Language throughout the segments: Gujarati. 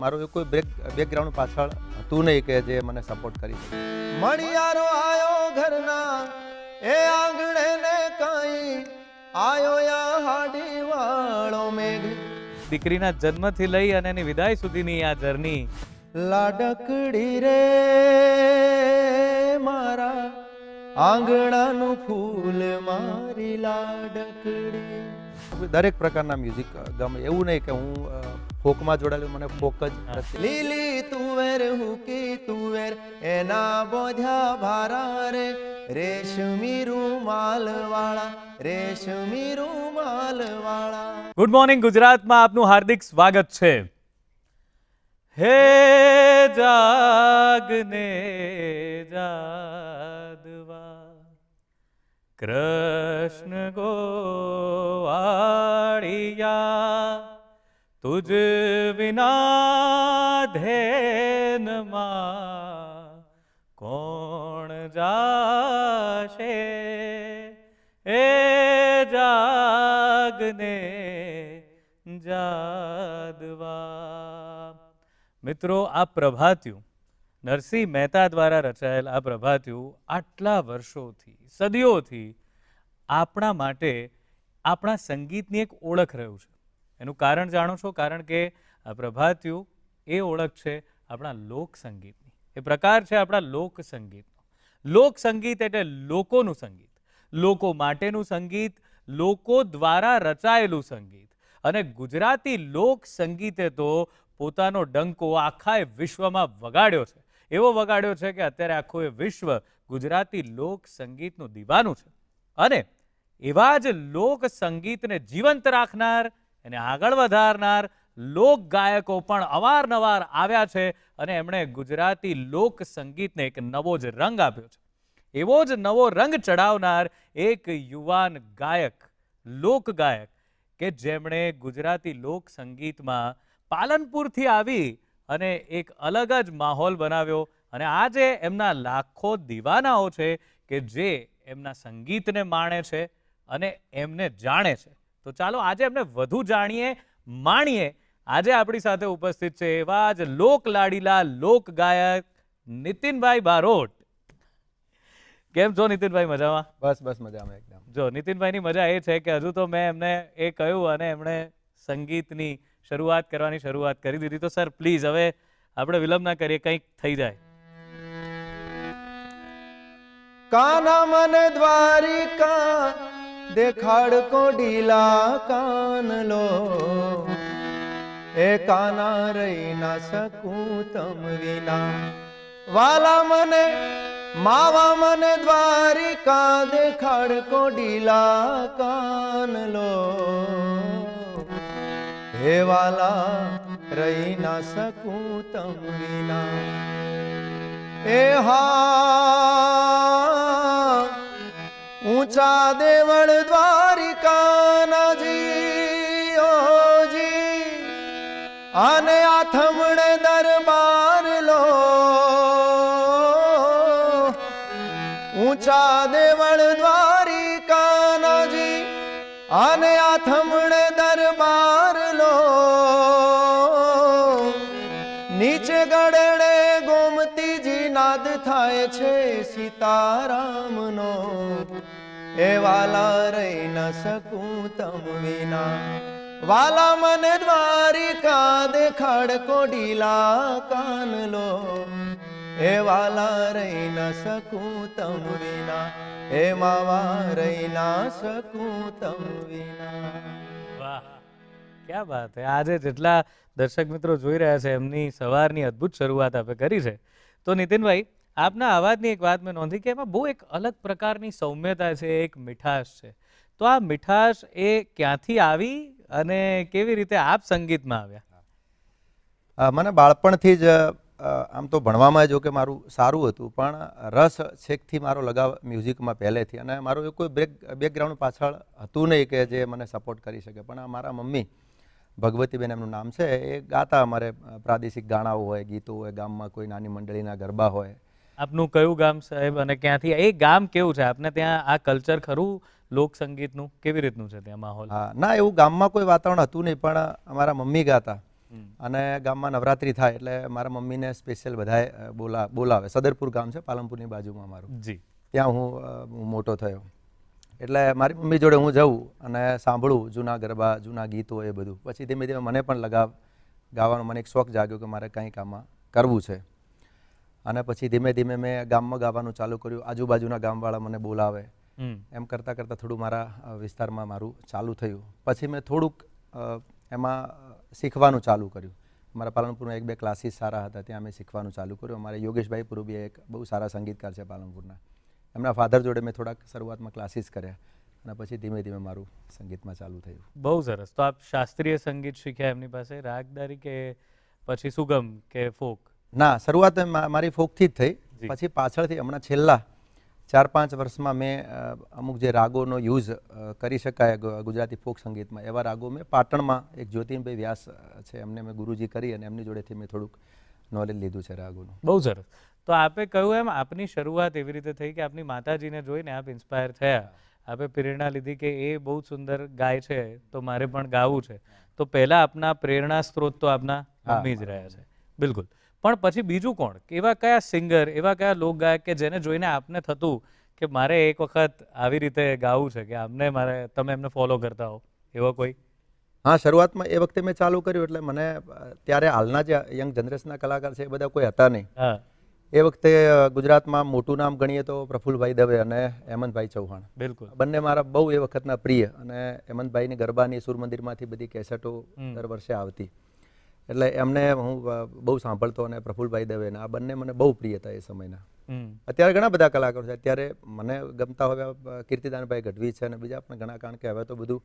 મારું એવું કોઈ બેકગ્રાઉન્ડ પાછળ હતું નહીં કે જે મને સપોર્ટ કરી શકે. મણિયારો આયો ઘરના એ આંગણે ને કાઈ આયો યા હાડી વાળો મેઘ. દીકરીના જન્મથી લઈ અને એની વિદાય સુધીની આ જર્ની. લાડકડી રે મારા આંગણાનું ફૂલ મારી લાડકડી. દરેક પ્રકારના મ્યુઝિક ગમે, એવું નહીં કે હું ફોકમાં જોડાયેલું, મને ફોક જ. લીલી તુવેર હુકી તુવેર એના બોધ્યા ભારા રે રેશમી રૂમાલ વાળા રેશમી રૂમાલ વાળા. ગુડ મોર્નિંગ ગુજરાતમાં આપનું હાર્દિક સ્વાગત છે. હે જાગને જાદવા કૃષ્ણ ગોવાળિયા તુજ વિના ધેનમાં કોણ જાશે. એ જાગને જાદવા. મિત્રો, આ પ્રભાત્યું નરસિંહ મહેતા દ્વારા રચાયેલ આ પ્રભાત્યું આટલા વર્ષોથી, સદીઓથી આપણા માટે આપણા સંગીતની એક ઓળખ રહ્યું છે. એનું કારણ જાણો છો? કારણ કે આ પ્રભાત્યું એ ઓળખ છે આપણા લોકસંગીતની. એ પ્રકાર છે આપણા લોકસંગીતનો. લોકસંગીત એટલે લોકોનું સંગીત, લોકો માટેનું સંગીત, લોકો દ્વારા રચાયેલું સંગીત. અને ગુજરાતી લોકસંગીતે તો પોતાનો ડંકો આખા વિશ્વમાં વગાડ્યો છે. એવો વગાડ્યો છે કે અત્યારે આખું એ વિશ્વ ગુજરાતી લોકસંગીતનું દીવાનું છે. અને એવા જ લોકસંગીતને જીવંત રાખનાર, એને આગળ વધારનાર લોક ગાયકો પણ અવારનવાર આવ્યા છે અને એમણે ગુજરાતી લોકસંગીતને એક નવો જ રંગ આપ્યો છે. એવો જ નવો રંગ ચડાવનાર એક યુવાન ગાયક, લોકગાયક કે જેમણે ગુજરાતી લોકસંગીતમાં પાલનપુરથી આવી અને એક અલગ જ માહોલ બનાવ્યો. અને આજે એમના લાખો દીવાનાઓ છે કે જે એમના સંગીતને માણે છે અને એમને જાણે છે. તો ચાલો આજે એમને વધુ જાણીએ, માણીએ. આજે આપણી સાથે ઉપસ્થિત છે એવા જ લોકલાડીલા લોકગાયક નીતિનભાઈ બારોટ. કેમ છો નીતિનભાઈ? મજામાં? બસ બસ મજામાં એકદમ. જો નીતિનભાઈની મજા એ છે કે હજુ તો મેં એમને એ કહ્યું અને એમણે સંગીતની શરૂઆત કરવાની શરૂઆત કરી દીધી. તો સર પ્લીઝ હવે આપણે વિલંબ ના કરીએ, કંઈક થઈ જાય. કાના મને દ્વારિકા દેખાડ કોડીલા કાનલો એ કાના રહી ના શકું તમ વિના. વાલા મને માવા મને દ્વારિકા દેખાડ કોડીલા કાનલો હે વાલા રહી ના શકું તમ વિના. એ હા ઊંચા દેવળ દ્વારિકાના જી ઓજી અને આથમણે દરબાર લો. ઊંચા દેવળ દ્વારિકાના જી અને આથમણે દરબાર લો. નીચે ગળે ગોમતીજી નાદ થાય છે સીતારામનો એ વાલા રહી ન શકું તમ વિના. વાલા મને દ્વારિકા દેખાડ કોડીલા કાનલો એ વાલા રહી ન શકું તમ વિના. એ માવા રહી ના શકું તમ વિના. વાહ, ક્યા બાત હે. આજે જેટલા દર્શક મિત્રો જોઈ રહ્યા છે એમની સવારની અદ્ભુત શરૂઆત આપણે કરી છે. તો નીતિનભાઈ, આપના અવાજની એક વાત મેં નોંધી કે એમાં બહુ એક અલગ પ્રકારની સૌમ્યતા છે, એક મીઠાશ છે. તો આ મીઠાશ એ ક્યાંથી આવી અને કેવી રીતે આપ સંગીતમાં આવ્યા? મને બાળપણથી જ આમ તો ભણવામાં જો કે મારું સારું હતું, પણ રસ છેકથી મારો લગાવ મ્યુઝિકમાં પહેલેથી. અને મારું એવું કોઈ બેકગ્રાઉન્ડ પાછળ હતું નહીં કે જે મને સપોર્ટ કરી શકે. પણ મારા મમ્મી ભગવતીબેન એમનું નામ છે, એ ગાતા. અમારે પ્રાદેશિક ગાણાઓ હોય, ગીતો હોય, ગામમાં કોઈ નાની મંડળીના ગરબા હોય. આપનું કયું ગામ સાહેબ અને ક્યાંથી? એ ગામ કેવું છે? આપને ત્યાં આ કલ્ચર ખરું લોક સંગીતનું? કેવી રીતનું છે ત્યાં માહોલ? હા, ના એવું ગામમાં કોઈ વાતાવરણ હતું નહીં, પણ અમારા મમ્મી ગાતા અને ગામમાં નવરાત્રિ થાય એટલે મારા મમ્મીને સ્પેશિયલ બધાએ બોલાવે. સદરપુર ગામ છે પાલનપુરની બાજુમાં મારું, જી. ત્યાં હું મોટો થયો. એટલે મારી મમ્મી જોડે હું જઉં અને સાંભળું જૂના ગરબા, જૂના ગીતો, એ બધું. પછી ધીમે ધીમે મને પણ ગાવાનો મને એક શોખ જાગ્યો કે મારે કંઈક આમાં કરવું છે. અને પછી ધીમે ધીમે મેં ગામમાં ગાવાનું ચાલુ કર્યું. આજુબાજુના ગામવાળા મને બોલાવે. એમ કરતાં કરતાં થોડું મારા વિસ્તારમાં મારું ચાલુ થયું. પછી મેં થોડુંક એમાં શીખવાનું ચાલુ કર્યું. મારા પાલનપુરમાં 1-2 ક્લાસીસ સારા હતા, ત્યાં મેં શીખવાનું ચાલુ કર્યું. અમારે યોગેશભાઈ પુરુબિયા એક બહુ સારા સંગીતકાર છે પાલનપુરના, એમના ફાધર જોડે મેં થોડાક શરૂઆતમાં ક્લાસીસ કર્યા અને પછી ધીમે ધીમે મારું સંગીતમાં ચાલુ થયું. બહુ સરસ. તો આપ શાસ્ત્રીય સંગીત શીખ્યા એમની પાસે, રાગદારી કે પછી સુગમ કે ફોક? ના, શરૂઆત મારી ફોકથી જ થઈ. જી. પછી પાછળથી હમણાં છેલ્લા 4-5 વર્ષમાં મેં અમુક જે રાગોનો યુઝ કરી શકાય ગુજરાતી ફોક સંગીતમાં, એવા રાગો મેં પાટણમાં એક જ્યોતિનભાઈ વ્યાસ છે, એમને મેં ગુરુજી કરી અને એમની જોડેથી મેં થોડુંક નોલેજ લીધું છે રાગોનું. બહુ સરસ. તો આપે કહ્યું એમ આપની શરૂઆત એવી રીતે થઈ કે આપની માતાજીને જોઈને આપ ઇન્સ્પાયર થયા, આપે પ્રેરણા લીધી કે એ બહુ સુંદર ગાય છે તો મારે પણ ગાવું છે. તો પહેલા આપના પ્રેરણા સ્ત્રોત તો આપના મમ્મી જ રહ્યા છે. બિલકુલ. પણ પછી બીજું કોણ, એવા કયા સિંગર, એવા કયા લોકગાયક કે જેને જોઈને આપને થતું કે મારે એક વખત આવી રીતે ગાવું છે, કે આમને તમે એમને ફોલો કરતા હો, એવો કોઈ? હા, શરૂઆતમાં એ વખતે મેં ચાલુ કર્યું એટલે મને ત્યારે હાલના જે યંગ જનરેશનના કલાકાર છે એ બધા કોઈ હતા નહીં. હા, એ વખતે ગુજરાતમાં મોટું નામ ગણીએ તો પ્રફુલ્લભાઈ દવે અને હેમંતભાઈ ચૌહાણ, બિલકુલ. બંને મારા બહુ એ વખતના પ્રિય. અને હેમંતભાઈની ગરબાની સૂરમંદિરમાંથી બધી કેસેટો દર વર્ષે આવતી, એટલે એમને હું બહુ સાંભળતો. અને પ્રફુલ્લભાઈ દવેના આ બંને મને બહુ પ્રિય હતા એ સમયના. અત્યારે ઘણા બધા કલાકારો છે. અત્યારે મને ગમતા હવે કીર્તિદાનભાઈ ગઢવી છે અને બીજા પણ ઘણા, કારણ કે હવે તો બધું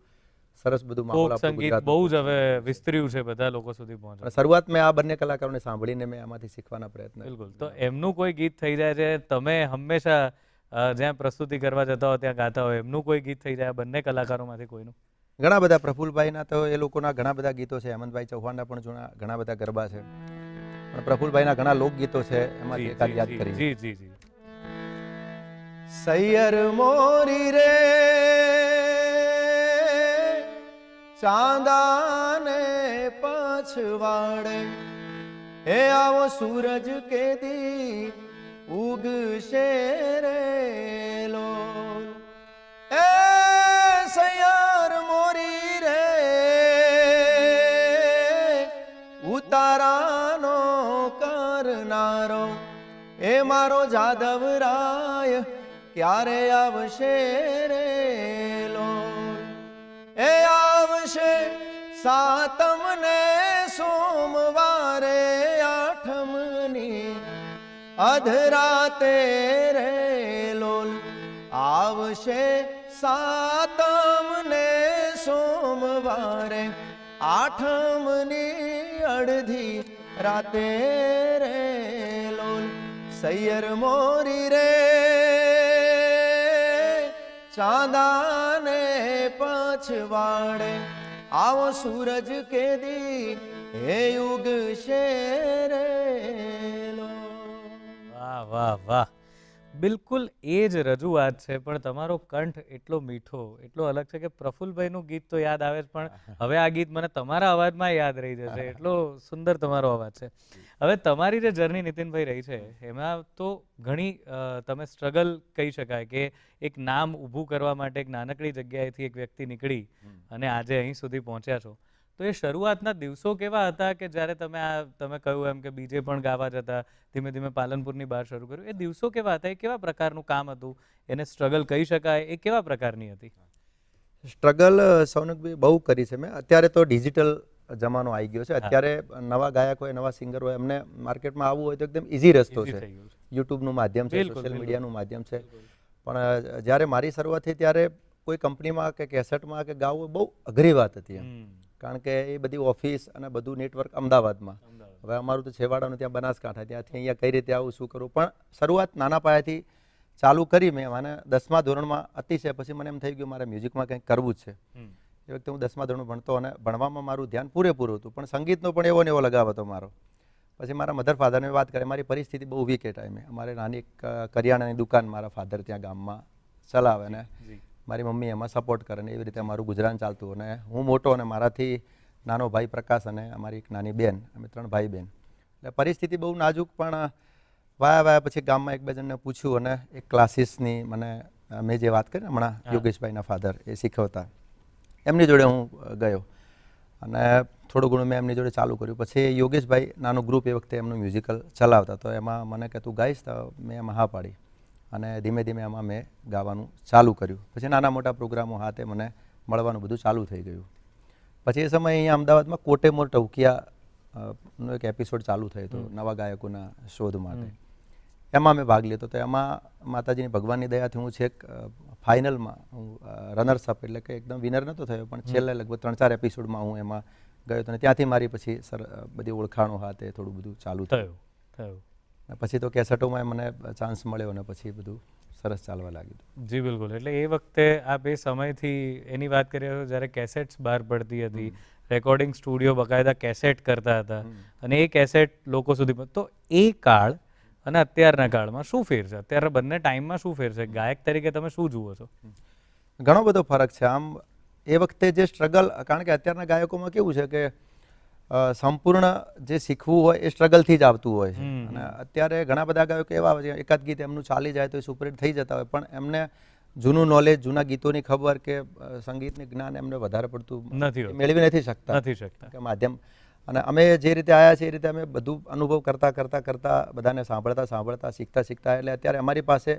સરસ બધું માહોલ ફોક સંગીત બહુ જ હવે વિસ્તર્યું છે, બધા લોકો સુધી પહોંચે. શરૂઆત મેં આ બંને કલાકારોને સાંભળીને મેં આમાંથી શીખવાના પ્રયત્ન. બિલકુલ. તો એમનું કોઈ ગીત થઈ જાય છે, તમે હંમેશા જ્યાં પ્રસ્તુતિ કરવા જતા હો ત્યાં ગાતા હોય, એમનું કોઈ ગીત થઈ જાય બંને કલાકારોમાંથી કોઈનું? ઘણા બધા પ્રફુલ્લભાઈના તો એ લોકોના ઘણા બધા ગીતો છે, હેમંતભાઈ ચૌહાણના પણ ઘણા બધા ગરબા છે, પણ પ્રફુલ્લભાઈના ઘણા લોકગીતો છે, એમાંથી એકાદ યાદ કરી. જી જી જી. સૈયર મોરી રે ચાંદાને પછવાડે, હે આવો સૂરજ કેદી ઉગશે રે લોલ. એ સૈયર મોરી રે ઉતારાનો કરનારો, એ મારો જાદવરાય ક્યારે આવશે રે લોલ. એ આવશે સાતમને સોમવારે આઠમની અધરાતે રે લોલ. આવશે સાતમને સોમવારે આઠમની અડધી રાતે રે લોલ. સૈયર મોરી રે ચાંદાને પછવાડે, આવો સૂરજ કેદી હે ઉગશે રે લોલ. વાહ વાહ વાહ. બિલકુલ એ જ રજૂઆત છે, પણ તમારો કંઠ એટલો મીઠો, એટલો અલગ છે કે પ્રફુલ્લભાઈનું ગીત તો યાદ આવે જ, પણ હવે આ ગીત મને તમારા અવાજમાં યાદ રહી જશે, એટલો સુંદર તમારો અવાજ છે. હવે તમારી જે જર્ની નીતિનભાઈ રહી છે, એમાં તો ઘણી તમે સ્ટ્રગલ કહી શકાય કે એક નામ ઊભું કરવા માટે એક નાનકડી જગ્યાએથી એક વ્યક્તિ નીકળી અને આજે અહીં સુધી પહોંચ્યા છો. તો એ શરૂઆતના દિવસો કેવા હતા કે જ્યારે તમે કહ્યું એમ કે બીજે પણ ગાવા જતા, ધીમે ધીમે પાલનપુરની બહાર શરૂ કર્યું, એ દિવસો કેવા હતા? એ કેવા પ્રકારનું કામ હતું? એને સ્ટ્રગલ કહી શકાય? એ કેવા પ્રકારની હતી સ્ટ્રગલ? સૌનકભાઈ બહુ કરી છે મેં. અત્યારે તો ડિજિટલ જમાનો આવી ગયો છે. અત્યારે નવા ગાયક હોય, નવા સિંગર હોય, એમને માર્કેટમાં આવવું હોય તો એકદમ ઇઝી રસ્તો છે. યુટ્યુબનું માધ્યમ છે, સોશિયલ મીડિયાનું માધ્યમ છે. પણ જ્યારે મારી શરૂઆત થઈ ત્યારે કોઈ કંપનીમાં કે કેસેટમાં કે ગાવું બહુ અઘરી વાત હતી એમ, કારણ કે એ બધી ઓફિસ અને બધું નેટવર્ક અમદાવાદમાં. હવે અમારું તો છેવાડાનું ત્યાં બનાસકાંઠા, ત્યાંથી અહીંયા કઈ રીતે આવું, શું કરવું. પણ શરૂઆત નાના પાયાથી ચાલુ કરી મેં. મને 10મા ધોરણમાં અતિશય પછી મને એમ થઈ ગયું મારે મ્યુઝિકમાં કંઈક કરવું જ છે. એ વખતે હું 10મા ધોરણ ભણતો અને ભણવામાં મારું ધ્યાન પૂરેપૂરું હતું, પણ સંગીતનો પણ એવો ને એવો લગાવ હતો મારો. પછી મારા મધર ફાધરને વાત કરી. મારી પરિસ્થિતિ બહુ વીક એ ટાઈમે. અમારે નાની કરિયાણાની દુકાન મારા ફાધર ત્યાં ગામમાં ચલાવે ને મારી મમ્મી એમાં સપોર્ટ કરે ને એવી રીતે મારું ગુજરાન ચાલતું. અને હું મોટો અને મારાથી નાનો ભાઈ પ્રકાશ અને અમારી એક નાની બેન, અમે 3 ભાઈ બહેન. એટલે પરિસ્થિતિ બહુ નાજુક, પણ વાયા પછી ગામમાં એક બે જણને પૂછ્યું અને એક ક્લાસીસની મને મેં જે વાત કરી ને હમણાં યોગેશભાઈના ફાધર એ શીખવતા, એમની જોડે હું ગયો અને થોડું ઘણું મેં એમની જોડે ચાલુ કર્યું. પછી યોગેશભાઈ નાનું ગ્રુપ એ વખતે એમનું મ્યુઝિકલ ચલાવતા, તો એમાં મને કે તું ગાઈશ, તો મેં એમાં હા પાડી અને ધીમે ધીમે એમાં મેં ગાવાનું ચાલુ કર્યું. પછી નાના મોટા પ્રોગ્રામો હાથે મને મળવાનું બધું ચાલુ થઈ ગયું. પછી એ સમયે અહીંયા અમદાવાદમાં કોટેમોર ટવકિયા નો એક એપિસોડ ચાલુ થયો હતો નવા ગાયકોના શોધ માટે. એમાં મેં ભાગ લીધો. તો એમાં માતાજીની ભગવાનની દયાથી હું છેક ફાઇનલમાં હું રનર્સઅપ, એટલે કે એકદમ વિનર નહોતો થયો, પણ છેલ્લે લગભગ 3-4 એપિસોડમાં હું એમાં ગયો હતો. અને ત્યાંથી મારી પછી બધી ઓળખાણો હાથે થોડું બધું ચાલુ થયું. પછી તો કેસેટોમાં મને ચાન્સ મળ્યો અને પછી બધું સરસ ચાલવા લાગ્યું. જી બિલકુલ. એટલે એ વખતે આપ એ સમયથી એની વાત કરી રહ્યા છો જ્યારે કેસેટ્સ બહાર પડતી હતી, રેકોર્ડિંગ સ્ટુડિયો બકાયદા કેસેટ કરતા હતા અને એ કેસેટ લોકો સુધી. તો એ કાળ અને અત્યારના કાળમાં શું ફેર છે? અત્યારે બંને ટાઈમમાં શું ફેર છે? ગાયક તરીકે તમે શું જુઓ છો? ઘણો બધો ફરક છે. આમ એ વખતે જે સ્ટ્રગલ, કારણ કે અત્યારના ગાયકોમાં કેવું છે કે સંપૂર્ણ જે શીખવું હોય એ સ્ટ્રગલથી જ આવતું હોય છે. અને અત્યારે ઘણા બધા ગાયકો એવા હોય છે, એકાદ ગીત એમનું ચાલી જાય તો એ સુપરહિટ થઈ જતા હોય, પણ એમને જૂનું નોલેજ, જૂના ગીતોની ખબર કે સંગીતની જ્ઞાન એમને વધારે પડતું મેળવી નથી શકતા કે માધ્યમ. અને અમે જે રીતે આવ્યા છીએ એ રીતે અમે બધું અનુભવ કરતા બધાને સાંભળતા શીખતા એટલે અત્યારે અમારી પાસે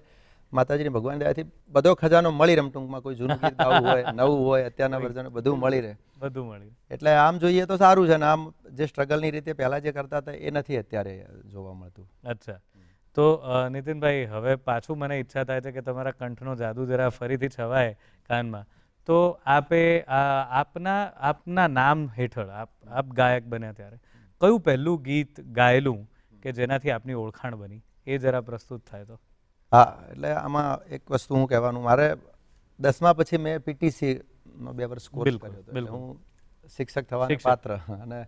માતાજીની ભગવાન દયાથી બધો ખજાનો મળી રહે. ટૂંકમાં કોઈ જૂનું ગીત ગાવું હોય, નવું હોય, અત્યારના વર્ઝન બધું મળી રહે. એટલે આમ જોઈએ તો સારું છે. ને આમ જે સ્ટ્રગલની રીતે પહેલા જે કરતા હતા એ નથી અત્યારે જોવા મળતું. અચ્છા. તો નીતિનભાઈ, હવે પાછું મને ઈચ્છા થાય છે કે તમારા કંઠનો જાદુ જરા ફરીથી છવાય કાનમાં. તો આપે આપના નામ હેઠળ આપ ગાયક બન્યા ત્યારે કયું પહેલું ગીત ગાયેલું કે જેનાથી આપની ઓળખાણ બની, એ જરા પ્રસ્તુત થાય તો? હા, એટલે આમાં એક વસ્તુ હું કહેવાનું, મારે 10મા પછી મેં પીટીસી નો 2 વર્ષ કોર્સ કર્યો હતો. હું શિક્ષક થવાને પાત્ર, અને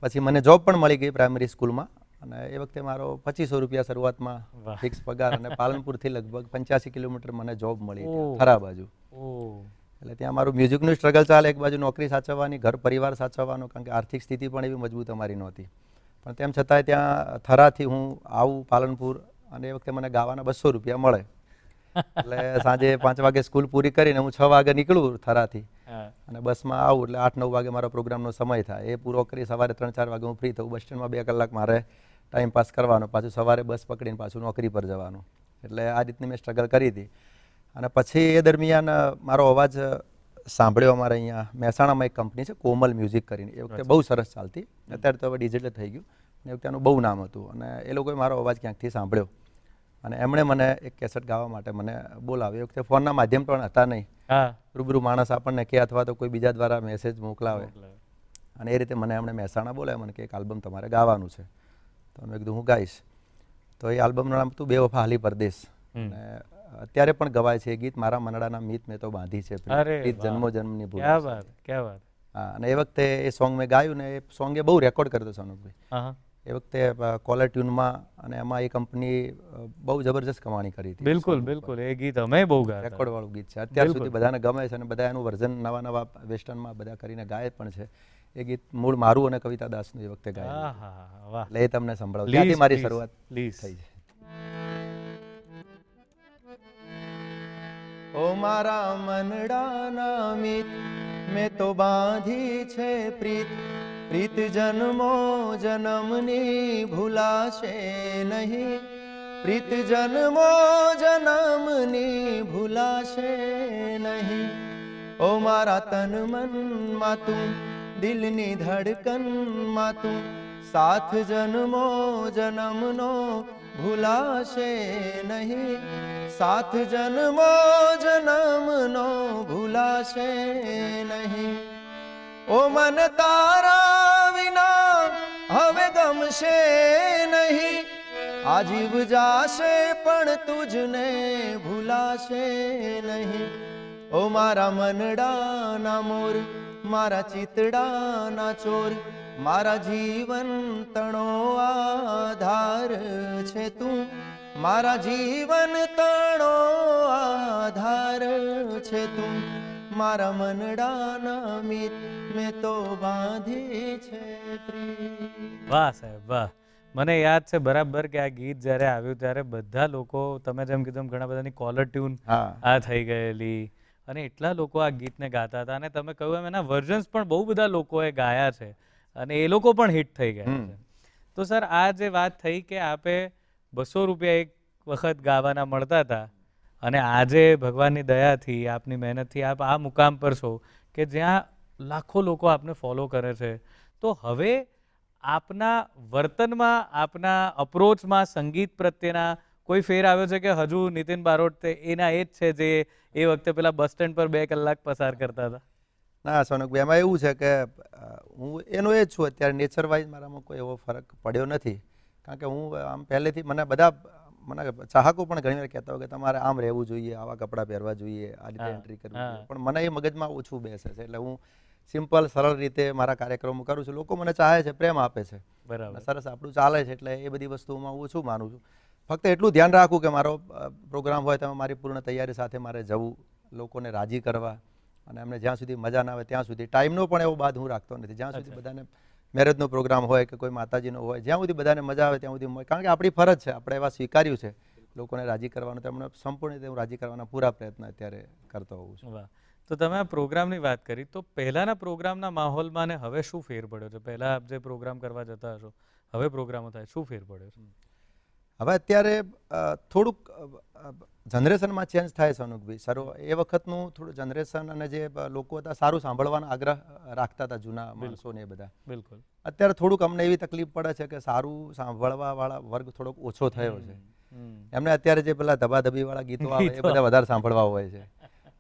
પછી મને જોબ પણ મળી ગઈ પ્રાઇમરી સ્કૂલમાં. અને એ વખતે મારો 2500 રૂપિયા શરૂઆતમાં ફિક્સ પગાર, અને પાલનપુરથી લગભગ 85 કિલોમીટર મને જોબ મળી થરા બાજુ. એટલે ત્યાં મારું મ્યુઝિકનું સ્ટ્રગલ ચાલે, એક બાજુ નોકરી સાચવવાની, ઘર પરિવાર સાચવવાનો, કારણ કે આર્થિક સ્થિતિ પણ એવી મજબૂત અમારી નહોતી. પણ તેમ છતાંય ત્યાં થરાથી હું આવું પાલનપુર, અને એ વખતે મને ગાવાના 200 રૂપિયા મળે. એટલે સાંજે 5 વાગે સ્કૂલ પૂરી કરીને હું 6 વાગે નીકળું થરાથી, અને બસમાં આવું એટલે 8-9 વાગે મારો પ્રોગ્રામનો સમય થાય. એ પૂરો કરી સવારે 3-4 વાગે હું ફ્રી થઉં. બસ સ્ટેન્ડમાં 2 કલાક મારે ટાઈમ પાસ કરવાનો, પાછું સવારે બસ પકડીને પાછું નોકરી પર જવાનું. એટલે આ રીતની મેં સ્ટ્રગલ કરી હતી. અને પછી એ દરમિયાન મારો અવાજ સાંભળ્યો. અમારે અહીંયા મહેસાણામાં એક કંપની છે કોમલ મ્યુઝિક કરીને, એ વખતે બહુ સરસ ચાલતી. અત્યારે તો હવે ડિજિટલ થઈ ગયું. એ વખતે એનું બહુ નામ હતું, અને એ લોકોએ મારો અવાજ ક્યાંકથી સાંભળ્યો અને એમણે મને એક કેસેટ ગાવા માટે મને બોલાવ્યો. એ વખતે ફોનના માધ્યમ પણ હતા નહીં, રૂબરૂ માણસ આપણને કે અથવા તો કોઈ બીજા દ્વારા મેસેજ મોકલાવે. અને એ રીતે મને એમણે મહેસાણા બોલાવ્યો, મને કે એક આલ્બમ તમારે ગાવાનું છે. તો મેં કીધું હું ગાઈશ. તો એ આલ્બમનું નામ હતું બેવફા હાલી પરદેશ. અને અત્યારે પણ ગવાય છે એ ગીત, મારા મનડાના મીત મેં તો બાંધી છે, જન્મો જન્મની ભૂલ. હા, અને એ વખતે એ સોંગ મેં ગાયું, ને એ સોંગ એ બહુ રેકોર્ડ કર્યો સોનુભાઈ એ વખતે કોલર ટ્યુનમાં. અને એમાં એ કંપની બહુ જબરજસ્ત કમાણી કરી હતી. બિલકુલ. એ ગીત અમે બહુ ગાયા, રેકોર્ડ વાળું ગીત છે. અત્યાર સુધી બધાને ગમે છે, અને બધા એનું વર્ઝન નવા વેસ્ટર્નમાં બધા કરીને ગાય પણ છે. એ ગીત મૂળ મારું અને કવિતા દાસનું એ વખતે ગાયું. એટલે એ તમને સંભળાવું. ત્યાંથી મારી શરૂઆત થઈ છે. ઓ મારા મનડાના મિત મેં તો બાંધી છે પ્રીત, પ્રીત જન્મો જન્મની ભૂલાશે નહીં, પ્રીત જન્મો જન્મની ભૂલાશે નહીં. ઓ મારા તન મનમાં તું, દિલની ધડકનમાં તું, સાથ જન્મો જન્મનો ભૂલાશે નહીં, સાથ જન્મો જન્મનો ભૂલાશે નહીં. ઓ મન તારા વિના હવે ગમશે નહીં, આ જીવ જાશે પણ તુજને ભૂલાશે નહીં. ઓ મારા મનડાના મોર, મારા ચિતડાના ચોર, મારા જીવન તણો આધાર છે તું, મારા જીવન તણો આધાર છે તું, મારા મનડાના મિત મેં તો બાંધી છે પ્રીત. વાહ સાહેબ વાહ. મને યાદ છે બરાબર કે આ ગીત જ્યારે આવ્યું ત્યારે બધા લોકો, તમે જેમ કીધું એમ ઘણા બધાની કોલર ટ્યુન હા આ થઈ ગયેલી અને એટલા લોકો આ ગીતને ગાતા હતા અને તમે કહ્યું એમ એના વર્ઝન્સ પણ બહુ બધા લોકોએ ગાયા છે અને એ લોકો પણ હિટ થઈ ગયા છે. તો સર આ જે વાત થઈ કે આપે 200 રૂપિયા એક વખત ગાવાના મળતા હતા અને આજે ભગવાનની દયાથી આપની મહેનતથી આપ આ મુકામ પર છો કે જ્યાં લાખો લોકો આપને ફોલો કરે છે. તો હવે આપના વર્તનમાં, આપના અપ્રોચમાં સંગીત પ્રત્યેના કોઈ ફેર આવ્યો છે કે હજુ નીતિન બારોટ એના એ જ છે જે એ વખતે પેલા બસ સ્ટેન્ડ પર 2 કલાક પસાર કરતા હતા? ના સોનકભાઈ, એમાં એવું છે કે હું એનો એ જ છું અત્યારે. નેચર વાઇઝ મારામાં કોઈ એવો ફરક પડ્યો નથી, કારણ કે હું આમ પહેલેથી મને ચાહકો પણ ઘણી વાર કહેતા હોય કે તમારે આમ રહેવું જોઈએ, આવા કપડાં પહેરવા જોઈએ, આ રીતે એન્ટ્રી કરવી જોઈએ, પણ મને એ મગજમાં ઓછું બેસે છે. એટલે હું સિમ્પલ સરળ રીતે મારા કાર્યક્રમો કરું છું. લોકો મને ચાહે છે, પ્રેમ આપે છે, બરાબર. સરસ આપણું ચાલે છે, એટલે એ બધી વસ્તુમાં હું ઓછું માનું છું. ફક્ત એટલું ધ્યાન રાખું કે મારો પ્રોગ્રામ હોય તેમાં મારી પૂર્ણ તૈયારી સાથે મારે જવું, લોકોને રાજી કરવા, અને એમને જ્યાં સુધી મજા ના આવે ત્યાં સુધી. ટાઈમનો પણ એવો બાદ હું રાખતો નથી. જ્યાં સુધી બધાને મેરેજનો પ્રોગ્રામ હોય કે કોઈ માતાજીનો હોય, જ્યાં સુધી બધાને મજા આવે ત્યાં સુધી, કારણ કે આપણી ફરજ છે, આપણે એવા સ્વીકાર્યું છે લોકોને રાજી કરવાનું, તો એમને સંપૂર્ણ રીતે હું રાજી કરવાના પૂરા પ્રયત્ન અત્યારે કરતો હોઉં છું. વાહ. તો તમે આ પ્રોગ્રામની વાત કરી, તો પહેલાના પ્રોગ્રામના માહોલમાં ને હવે શું ફેર પડ્યો છે? પહેલા આપ જે પ્રોગ્રામ કરવા જતા હશો, હવે પ્રોગ્રામો થાય, શું ફેર પડ્યો છે? હવે અત્યારે થોડુંક જનરેશનમાં ચેન્જ થાય છે અનુકભાઈ. એ વખતનું થોડું જનરેશન અને જે લોકો હતા સારું સાંભળવાનો આગ્રહ રાખતા હતા, જૂના માણસો ને એ બધા. બિલકુલ. અત્યારે થોડુંક અમને એવી તકલીફ પડે છે કે સારું સાંભળવા વાળા વર્ગ થોડોક ઓછો થયો છે. એમને અત્યારે જે પેલા ધબાધબી વાળા ગીતો આવે એ બધા વધારે સાંભળવા હોય છે,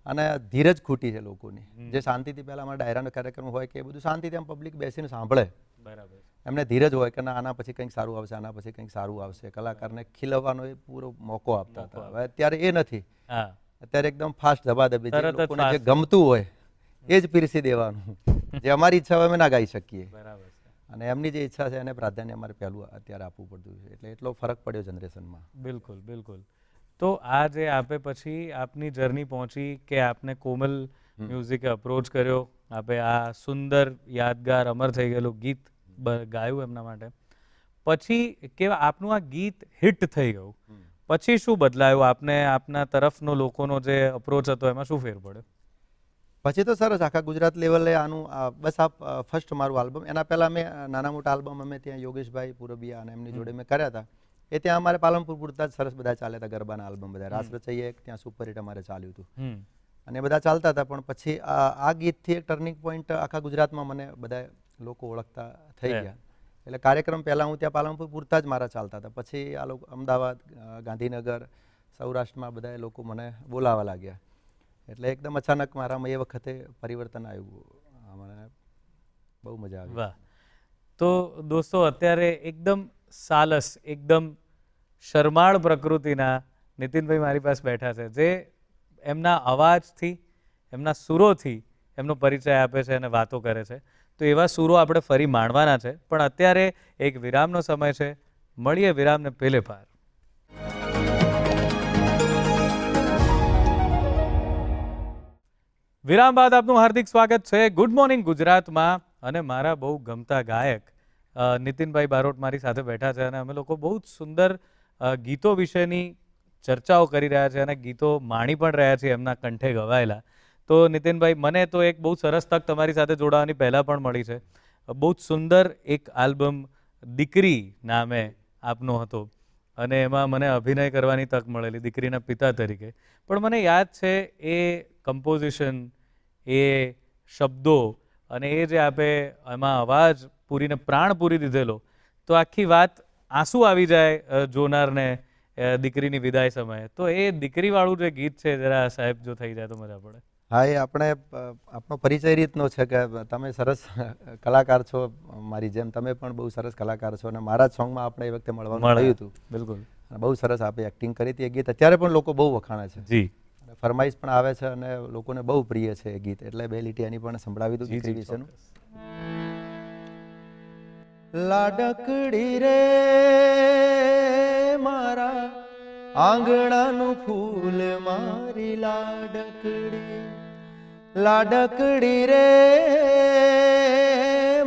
અને ધીરજ ખૂટી છે લોકોની. જે શાંતિથી પહેલા અમારા ડાયરાનો કાર્યક્રમ હોય કે એ બધું શાંતિથી આમ પબ્લિક બેસીને સાંભળે, બરાબર. એમને ધીરજ હોય કે ના આના પછી કંઈક સારું આવશે, આના પછી કંઈક સારું આવશે, કલાકારને ખીલવવાનો એ પૂરો મોકો આપતા હતા. હવે અત્યારે એ નથી. અત્યારે એકદમ ફાસ્ટ ધબાધબી, જે લોકોને જે ગમતું હોય એ જ પીરસી દેવાનું. જે અમારી ઈચ્છા હોય અમે ના ગાઈ શકીએ, બરાબર. અને એમની જે ઈચ્છા છે એને પ્રાધાન્ય અમારે પહેલું અત્યારે આપવું પડતું છે. એટલે એટલો ફરક પડ્યો જનરેશનમાં. બિલકુલ બિલકુલ. તો આ જે આપે પછી આપની જર્ની પહોંચી કે આપને કોમલ મ્યુઝિકે અપ્રોચ કર્યો, આપે આ સુંદર યાદગાર અમર થઈ ગયેલું ગીત ગાયું એમના માટે, પછી કે આપનું આ ગીત હિટ થઈ ગયું, પછી શું બદલાયું આપને? આપના તરફનો લોકોનો જે અપ્રોચ હતો એમાં શું ફેર પડ્યો? પછી તો સરસ આખા ગુજરાત લેવલે આનું બસ આ ફર્સ્ટ મારું આલ્બમ. એના પહેલાં મેં નાના મોટા આલ્બમ અમે ત્યાં યોગેશભાઈ પુરબિયા અને એમની જોડે મેં કર્યા હતા. એ ત્યાં અમારે પાલનપુર પૂરતા જ સરસ બધા ચાલ્યા હતા, ગરબાના આલ્બમ બધા. રાસ રચૈયા એક ત્યાં સુપરહિટ અમારે ચાલ્યું હતું, અને એ બધા ચાલતા હતા. પણ પછી આ ગીતથી એક ટર્નિંગ પોઈન્ટ આખા ગુજરાતમાં મને બધા લોકો ઓળખતા થઈ ગયા. એટલે કાર્યક્રમ પહેલાં હું ત્યાં પાલનપુર પૂરતા જ મારા ચાલતા હતા. પછી આ લોકો અમદાવાદ, ગાંધીનગર, સૌરાષ્ટ્રમાં બધા લોકો મને બોલાવવા લાગ્યા. એટલે એકદમ અચાનક મારામાં એ વખતે પરિવર્તન આવ્યું. મને બહુ મજા આવી. વાહ. તો દોસ્તો, અત્યારે એકદમ સાલસ, એકદમ શરમાળ પ્રકૃતિના નીતિનભાઈ મારી પાસે બેઠા છે, જે એમના અવાજથી, એમના સુરોથી એમનો પરિચય આપે છે અને વાતો કરે છે. તો એવા સુરો આપણે ફરી માણવાના છે, પણ અત્યારે એક વિરામનો સમય છે. મળીએ વિરામને પેલે પાર. વિરામ બાદ આપનું હાર્દિક સ્વાગત છે ગુડ મોર્નિંગ ગુજરાતમાં. અને મારા બહુ ગમતા ગાયક નીતિનભાઈ બારોટ મારી સાથે બેઠા છે, અને અમે લોકો બહુ જ સુંદર ગીતો વિશેની ચર્ચાઓ કરી રહ્યા છે અને ગીતો માણી પણ રહ્યા છીએ એમના કંઠે ગવાયેલા. તો નીતિનભાઈ, મને તો એક બહુ સરસ તક તમારી સાથે જોડાવાની પહેલાં પણ મળી છે. બહુ જ સુંદર એક આલ્બમ દીકરી નામે આપનો હતો, અને એમાં મને અભિનય કરવાની તક મળેલી દીકરીના પિતા તરીકે. પણ મને યાદ છે એ કમ્પોઝિશન, એ શબ્દો અને એ જે આપે એમાં અવાજ પૂરીને પ્રાણ પૂરી દીધેલો, તો આખી વાત આંસુ આવી જાય જોનારને દીકરીની વિદાય સમયે. તો એ દીકરીવાળું જે ગીત છે, જરા સાહેબ જો થઈ જાય તો મજા પડે. હા, એ આપણો પરિચય રીતનો છે કે તમે સરસ કલાકાર છો, મારી જેમ તમે પણ બહુ સરસ કલાકાર છો, અને મારા જ સોંગમાં આપણે એ વખતે મળવાનું થયું હતું. બિલકુલ. બહુ સરસ આપે એક્ટિંગ કરી હતી. એ ગીત અત્યારે પણ લોકો બહુ વખાણે છે. જી. ફરમાઈશ પણ આવે છે અને લોકોને બહુ પ્રિય છે એ ગીત. એટલે બે લીટી એની પણ સંભળાવી દઉં દીકરી વિશેનું. લાડકડી રે મારા આંગણાનું ફૂલ, મારી લાડકડી, લાડકડી રે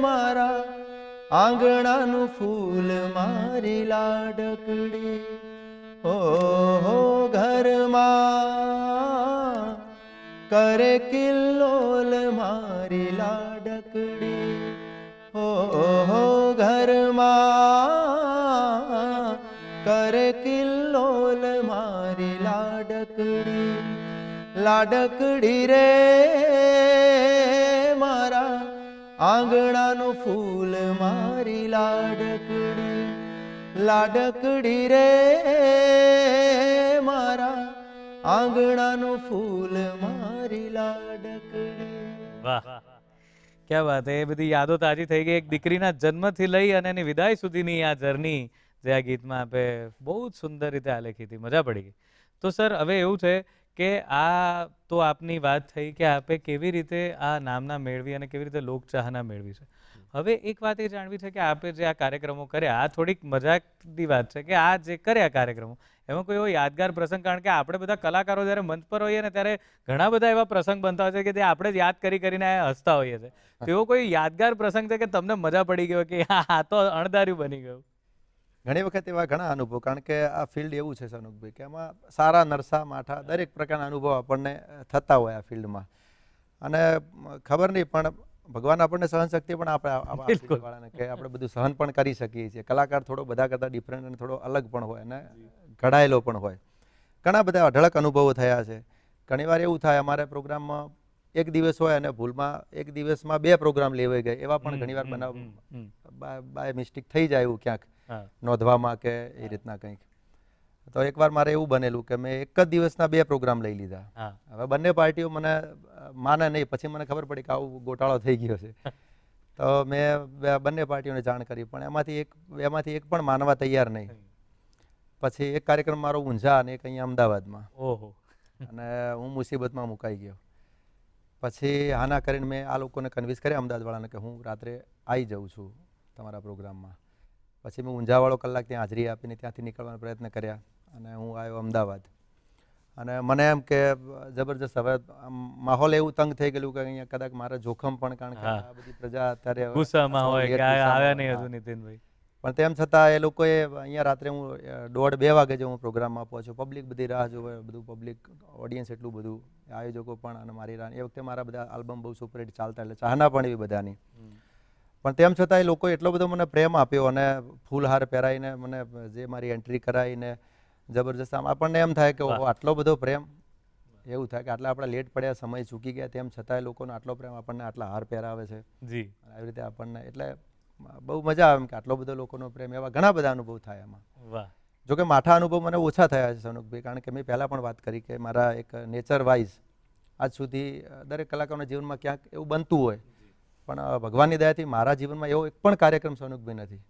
મારા આંગણાનું ફૂલ મારી લાડકડી હો ઘરમાં કરે કિલ્લોલ મારી લાડકડી હો ઘરમાં કરે કિલ્લોલ મારી લાડકડી લાડકડી રે મારા આંગણાનું ફૂલ મારી લાડકડી લાડકડી રે મારા આંગણાનું ફૂલ મારી લાડકડી. વાહ, ક્યાં વાત હે. એ બધી યાદો તાજી થઈ ગઈ. એક દીકરીના જન્મથી લઈ અને એની વિદાય સુધીની આ જર્ની જે આ ગીતમાં આપે બહુ જ સુંદર રીતે આલેખી હતી. મજા પડી ગઈ. તો સર હવે એવું છે કે આ તો આપની વાત થઈ કે આપે કેવી રીતે આ નામના મેળવી અને કેવી રીતે લોકચાહના મેળવી છે. હવે એક વાત એ જાણવી છે કે આપે જે આ કાર્યક્રમો કર્યા, આ થોડીક મજાકની વાત છે કે આ જે કર્યા કાર્યક્રમો એમાં કોઈ એવો યાદગાર પ્રસંગ, કારણ કે આપણે બધા કલાકારો જ્યારે મંચ પર હોઈએ ને ત્યારે ઘણા બધા એવા પ્રસંગ બનતા હોય છે કે જે આપણે જ યાદ કરીને હસતા હોઈએ છીએ. તો એવો કોઈ યાદગાર પ્રસંગ છે કે તમને મજા પડી ગયો કે આ તો અણધાર્યું બની ગયું? ઘણી વખત એવા ઘણા અનુભવ, કારણ કે આ ફિલ્ડ એવું છે સનુકભાઈ કે એમાં સારા નરસા માઠા દરેક પ્રકારના અનુભવ આપણને થતા હોય આ ફિલ્ડમાં. અને ખબર નહીં પણ ભગવાન આપણને સહનશક્તિ પણ આપણે વાળાને કે આપણે બધું સહન પણ કરી શકીએ છીએ. કલાકાર થોડો બધા કરતાં ડિફરન્ટ અને થોડો અલગ પણ હોય અને ઘડાયેલો પણ હોય. ઘણા બધા અઢળક અનુભવો થયા છે. ઘણીવાર એવું થાય અમારે પ્રોગ્રામમાં એક દિવસ હોય અને ભૂલમાં એક દિવસમાં 2 પ્રોગ્રામ લેવાઈ ગયા, એવા પણ ઘણીવાર બનાવ બાય મિસ્ટેક થઈ જાય એવું ક્યાંક નોંધવામાં કે એ રીતના કંઈક. તો એકવાર મારે એવું બનેલું કે મેં એક જ દિવસના 2 પ્રોગ્રામ લઈ લીધા. હવે બંને પાર્ટીઓ મને માને નહીં, પછી મને ખબર પડી કે આવું ગોટાળો થઈ ગયો છે. તો મેં બંને પાર્ટીઓને જાણ કરી, પણ એમાંથી એક પણ માનવા તૈયાર નહીં. પછી એક કાર્યક્રમ મારો ઊંઝા અને એક અહીંયા અમદાવાદમાં, અને હું મુસીબતમાં મુકાઈ ગયો. પછી હાના કરીને મેં આ લોકોને કન્વિન્સ કર્યા અમદાવાદવાળાને કે હું રાત્રે આવી જાઉં છું તમારા પ્રોગ્રામમાં. પછી મેં ઊંઝાવાળો કલાક ત્યાં હાજરી આપીને ત્યાંથી નીકળવાનો પ્રયત્ન કર્યા અને હું આવ્યો અમદાવાદ. અને મને એમ કે જબરજસ્ત હવે માહોલ એવું તંગ થઈ ગયેલું કે અહીંયા કદાચ મારે જોખમ પણ, કારણ કે આ બધી પ્રજા અત્યારે ગુસ્સામાં હોય કે આવ્યા નહીં હતું નીતિનભાઈ. પણ તેમ છતાં એ લોકોએ અહીંયા રાત્રે હું 1:30-2 વાગે જે હું પ્રોગ્રામમાં પહોંચ્યો, પબ્લિક બધી રાહ જોવે, બધું પબ્લિક ઓડિયન્સ એટલું બધું, આયોજકો પણ અને મારી રાહ. એ વખતે મારા બધા આલ્બમ બહુ સુપરહિટ ચાલતા એટલે ચાહના પણ એવી બધાની. પણ તેમ છતાં એ લોકોએ એટલો બધો મને પ્રેમ આપ્યો અને ફૂલહાર પહેરાવીને મને જે મારી એન્ટ્રી કરાવીને જબરજસ્ત આપણને એમ થાય કે ઓહો આટલો બધો પ્રેમ. એવું થાય કે આટલા આપણે લેટ પડ્યા, સમય ચૂકી ગયા, તેમ છતાંય લોકોનો આટલો પ્રેમ, આપણને આટલા હાર પહેરાવે છે જી, આવી રીતે આપણને એટલે બહુ મજા આવે કે આટલો બધો લોકોનો પ્રેમ. એવા ઘણા બધા અનુભવ થાય એમાં. વાહ. જોકે માઠા અનુભવ મને ઓછા થયા છે સનુકભાઈ, કારણ કે મેં પહેલાં પણ વાત કરી કે મારા એક નેચર વાઇઝ આજ સુધી દરેક કલાકારોના જીવનમાં ક્યાંક એવું બનતું હોય, પણ ભગવાનની દયાથી મારા જીવનમાં એવો એક પણ કાર્યક્રમ સનુકભાઈ નથી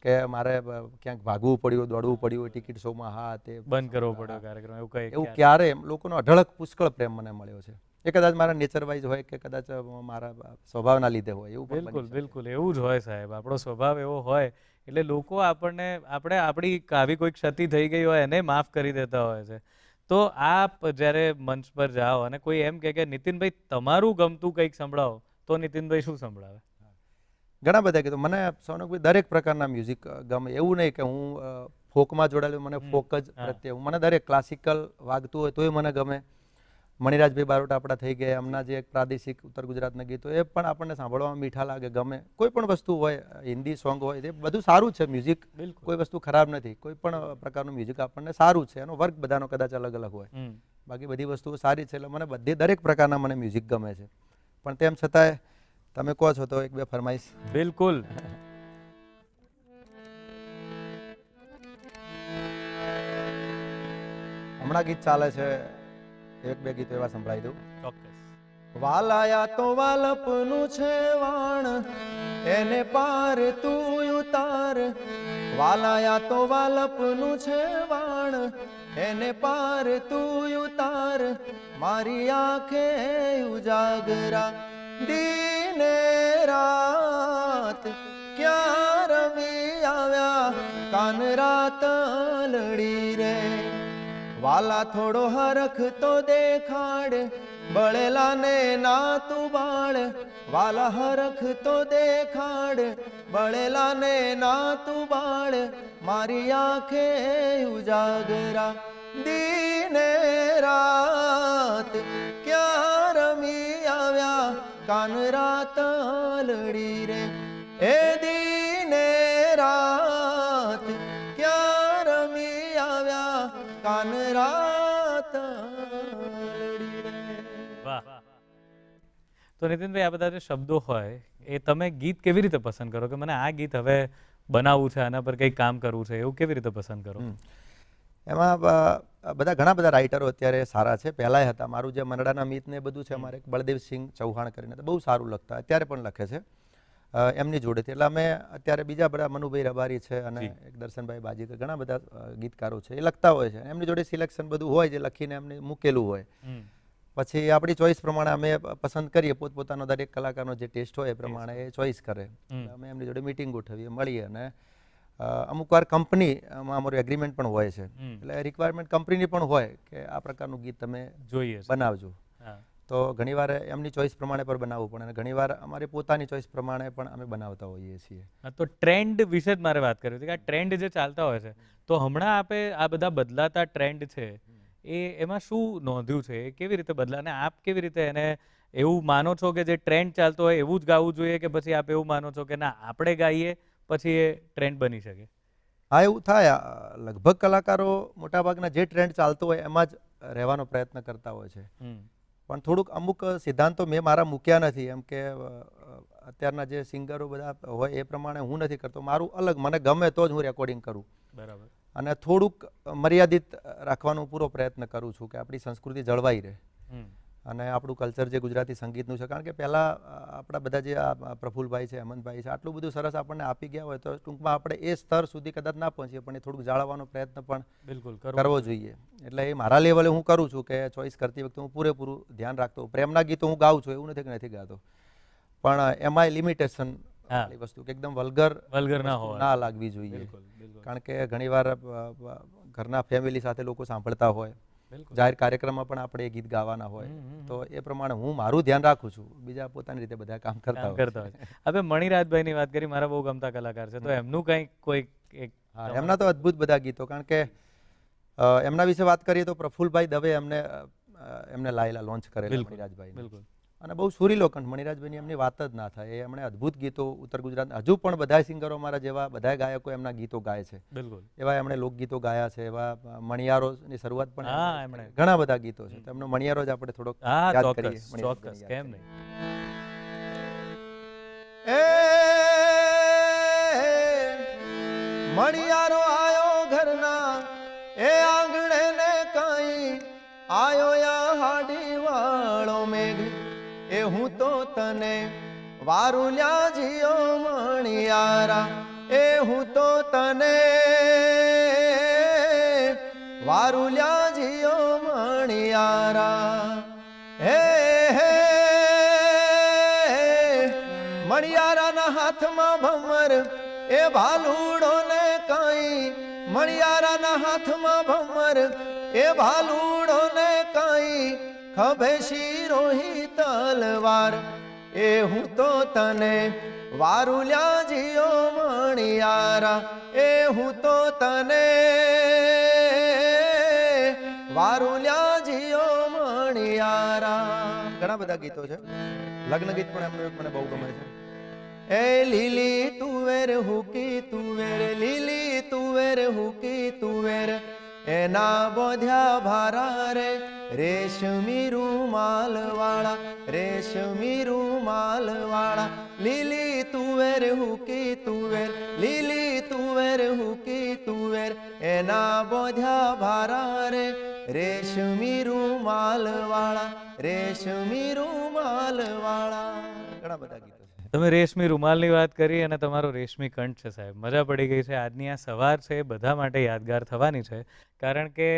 કે મારે ક્યાંક ભાગવું પડ્યું, દોડવું પડ્યું, ટિકિટ શોમાં હા તે બંધ કરવો પડ્યો કાર્યક્રમ, એવું ક્યારે લોકોનો અઢળક પુષ્કળ પ્રેમ મને મળ્યો છે. એ કદાચ મારા નેચર વાઇઝ હોય કે કદાચ મારા સ્વભાવના લીધે હોય, એવું બિલકુલ બિલકુલ એવું જ હોય સાહેબ. આપણો સ્વભાવ એવો હોય એટલે લોકો આપણને આપણી આવી કોઈ ક્ષતિ થઈ ગઈ હોય એને માફ કરી દેતા હોય છે. તો આપ જ્યારે મંચ પર જાઓ અને કોઈ એમ કે નીતિનભાઈ તમારું ગમતું કંઈક સંભળાવો, તો નીતિનભાઈ શું સંભળાવે? ઘણા બધા કીધું. મને સોનકભાઈ દરેક પ્રકારના મ્યુઝિક ગમે. એવું નહીં કે હું ફોકમાં જોડાયેલું, મને ફોક જ પ્રત્યે, મને દરેક ક્લાસિકલ વાગતું હોય તોય મને ગમે. મણિરાજભાઈ બારોટ આપણા થઈ ગયા, એમના જે પ્રાદેશિક ઉત્તર ગુજરાતના ગીતો એ પણ આપણને સાંભળવામાં મીઠા લાગે, ગમે. કોઈ પણ વસ્તુ હોય, હિન્દી સોંગ હોય, એ બધું સારું છે મ્યુઝિક, કોઈ વસ્તુ ખરાબ નથી. કોઈ પણ પ્રકારનું મ્યુઝિક આપણને સારું છે, એનો વર્ગ બધાનો કદાચ અલગ અલગ હોય, બાકી બધી વસ્તુઓ સારી છે. એટલે મને દરેક પ્રકારના મને મ્યુઝિક ગમે છે. પણ તેમ છતાંય તમે કહો છો તો 1-2 ફરમાઈશ. બિલકુલ. હમણાં ગીત ચાલે છે, 1-2 ગીતો એવા સંભળાવી દઉં. ચોક્કસ. વાલાયા તો વાલપનું છે વાણ, એને પાર તું ઉતાર. વાલાયા તો વાલપનું છે વાણ, એને પાર તું ઉતાર. મારી આંખે ઉજાગરા દીને રાત, ક્યાં રમી આવ્યા કાન રાત લડી રે. વાલા થોડો હરખ તો દેખાડ, બળેલા ને ના તું બાળ વાલા હરખ તો દેખાડ બળેલા ને ના તું બાળ મારી આંખે ઉજાગરા દીને રાત ક્યાં રમી આવ્યા કાન રાત લડી રે એ દીને રાત ક્યાં રમી આવ્યા કાન રાત લડી રે. વાહ. તો નીતિનભાઈ, આ બધા જે શબ્દો હોય એ તમે ગીત કેવી રીતે પસંદ કરો કે મને આ ગીત હવે બનાવવું છે, આના પર કંઈક કામ કરવું છે, એવું કેવી રીતે પસંદ કરો? એમાં બધા ઘણા બધા રાઇટરો અત્યારે સારા છે, પહેલાંય હતા. મારું જે મનડાના મીત ને એ બધું છે, અમારે એક બળદેવસિંહ ચૌહાણ કરીને તો બહુ સારું લખતા, અત્યારે પણ લખે છે એમની જોડેથી. એટલે અમે અત્યારે બીજા બધા મનુભાઈ રબારી છે અને એક દર્શનભાઈ બાજીકર, ઘણા બધા ગીતકારો છે, એ લખતા હોય છે. એમની જોડે સિલેક્શન બધું હોય જે લખીને એમને મૂકેલું હોય. પછી આપણી ચોઈસ પ્રમાણે અમે પસંદ કરીએ, પોતપોતાનો દરેક કલાકારનો જે ટેસ્ટ હોય એ પ્રમાણે એ ચોઈસ કરે. અમે એમની જોડે મિટિંગ ગોઠવીએ, મળીએ અને અમુક વાર કંપનીમાં અમારું એગ્રીમેન્ટ પણ હોય છે, એટલે રિક્વાયરમેન્ટ કંપનીની પણ હોય કે આ પ્રકારનું ગીત તમે જોઈએ બનાવજો. તો ઘણીવાર એમની ચોઈસ પ્રમાણે પણ બનાવવું પડે અને ઘણીવાર અમારી પોતાની ચોઈસ પ્રમાણે પણ અમે બનાવતા હોઈએ છીએ. તો ટ્રેન્ડ વિશે જ મારે વાત કરવી હતી કે આ ટ્રેન્ડ જે ચાલતા હોય છે, તો હમણાં આપે આ બધા બદલાતા ટ્રેન્ડ છે એમાં શું નોંધ્યું છે, એ કેવી રીતે બદલા, અને આપ કેવી રીતે એને એવું માનો છો કે જે ટ્રેન્ડ ચાલતો હોય એવું જ ગાવું જોઈએ, કે પછી આપ એવું માનો છો કે ના આપણે ગાઈએ પછી એ ટ્રેન્ડ બની શકે? હા, એવું થાય. લગભગ કલાકારો મોટાભાગના જે ટ્રેન્ડ ચાલતો હોય એમાં જ રહેવાનો પ્રયત્ન કરતા હોય છે, પણ થોડુંક અમુક સિદ્ધાંતો મેં મારા મૂક્યા નથી. એમ કે અત્યારના જે સિંગરો બધા હોય એ પ્રમાણે હું નથી કરતો, મારું અલગ, મને ગમે તો જ હું રેકોર્ડિંગ કરું. બરાબર. અને થોડુંક મર્યાદિત રાખવાનો પૂરો પ્રયત્ન કરું છું કે આપણી સંસ્કૃતિ જળવાઈ રહે અને આપણું કલ્ચર જે ગુજરાતી સંગીતનું છે. કારણ કે પહેલાં આપણા બધા જે પ્રફુલભાઈ છે, હેમંતભાઈ છે, આટલું બધું સરસ આપણને આપી ગયા હોય તો ટૂંકમાં આપણે એ સ્તર સુધી કદાચ ના પહોંચીએ, પણ એ થોડુંક જાળવવાનો પ્રયત્ન પણ બિલકુલ કરવો જોઈએ. એટલે એ મારા લેવલે હું કરું છું કે ચોઈસ કરતી વખતે હું પૂરેપૂરું ધ્યાન રાખતો. પ્રેમના ગીતો હું ગાઉં છું, એવું નથી કે નથી ગાતો, પણ એમાંય લિમિટેશન વસ્તુ કે એકદમ વલ્ગર ના લાગવી જોઈએ. કારણ કે ઘણીવાર ઘરના ફેમિલી સાથે લોકો સાંભળતા હોય, જાહેર કાર્યક્રમમાં પણ આપણે એ ગીત ગાવાના હોય, તો એ પ્રમાણે હું મારું ધ્યાન રાખું છું. બીજા પોતાની રીતે બધા કામ કરતા હોય. હવે મણિરાજભાઈની વાત કરી, મારા બહુ ગમતા કલાકાર છે, તો એમનું કંઈક કોઈ એક? હા, એમના તો અદ્ભુત બધા ગીતો. કારણ કે એમના વિશે વાત કરીએ તો પ્રફુલભાઈ દવે એમને લાયેલા, લોન્ચ કરેલા મણિરાજભાઈ. બિલકુલ. અને બહુ સુરીલો કંઠ, મણિરાજભાઈની એમની વાત જ ના થાય. એમણે અદ્ભુત ગીતો ઉત્તર ગુજરાત, હજુ પણ બધા સિંગરો અમારા જેવા બધા ગાયકો એમના ગીતો ગાય છે. બિલકુલ. એવા એમણે લોકગીતો ગાયા છે, એવા મણિયારોની શરૂઆત પણ એમણે ઘણા બધા ગીતો છે. તો એમનો મણિયારો જ આપણે થોડોક યાદ કરીએ. ચોક્કસ, કેમ નહીં. મણિયારો આયો ઘરના એ આંગણે ને કાઈ આયો યા હાડી વાળો મેઘ, એ હું તો તને વારુલ્યા જીઓ મણિયારા, એ હું તો તને વારુલ્યા જીઓ મણિયારા. હે હે મણિયારાના હાથમાં ભમર એ ભાલુડો ને કાઈ, મણિયારાના હાથમાં ભમર એ ભાલુડો ને કાઈ, ખભે શિરોહી તલવાર, એ હું તો તને વારુલ્યા જીઓ મણિયારા, એ હું તો તને વારુલ્યા જીઓ મણિયારા. ઘણા બધા ગીતો છે. લગ્ન ગીત પણ એમનું એક મને બહુ ગમે છે. એ લીલી તુવેર હુકી તુવેર, લીલી તુવેર હુકી તુવેર, એના બોધ્યા ભારા રે રેશમી રૂમાલ વાળા, રેશમી રૂમાલ વાળા, લીલી તુવેર હુકી તુવેર, લીલી તુવેર હુકી તુવેર, એના બોધ્યા ભારા રે રેશમી રૂમાલ વાળા, રેશમી રૂમાલ વાળા. ઘણા બધા ગીતો. તમે રેશમી રૂમાલની વાત કરી અને તમારો રેશમી કંઠ છે સાહેબ, મજા પડી ગઈ છે. આજની આ સવાર છે એ બધા માટે યાદગાર થવાની છે, કારણ કે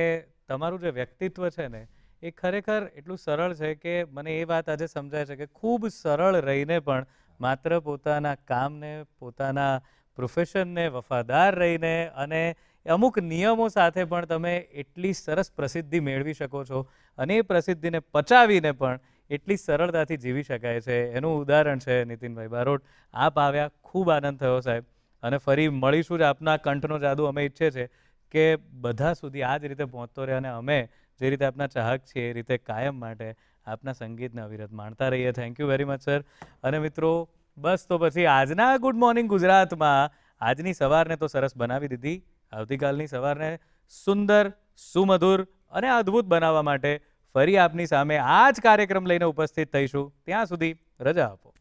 તમારું જે વ્યક્તિત્વ છે ને એ ખરેખર એટલું સરળ છે કે મને એ વાત આજે સમજાય છે કે ખૂબ સરળ રહીને પણ માત્ર પોતાના કામને, પોતાના પ્રોફેશનને વફાદાર રહીને અને અમુક નિયમો સાથે પણ તમે એટલી સરસ પ્રસિદ્ધિ મેળવી શકો છો અને એ પ્રસિદ્ધિને પચાવીને પણ એટલી સરળતાથી જીવી શકાય છે. એનું ઉદાહરણ છે નીતિનભાઈ બારોટ. આપ આવ્યા, ખૂબ આનંદ થયો સાહેબ, અને ફરી મળીશું જ. આપના કંઠનો જાદુ અમે ઈચ્છે છે કે બધા સુધી આ જ રીતે પહોંચતો રહે અને અમે જે રીતે આપના ચાહક છીએ એ રીતે કાયમ માટે આપના સંગીતને અવિરત માણતા રહીએ. Thank you very much sir. અને મિત્રો, બસ તો પછી આજના ગુડ મોર્નિંગ ગુજરાતમાં આજની સવારને તો સરસ બનાવી દીધી. આવતીકાલની સવારને સુંદર, સુમધુર અને અદ્ભુત બનાવવા માટે ફરી આપની સામે આ જ કાર્યક્રમ લઈને ઉપસ્થિત થઈશું. ત્યાં સુધી રજા આપો.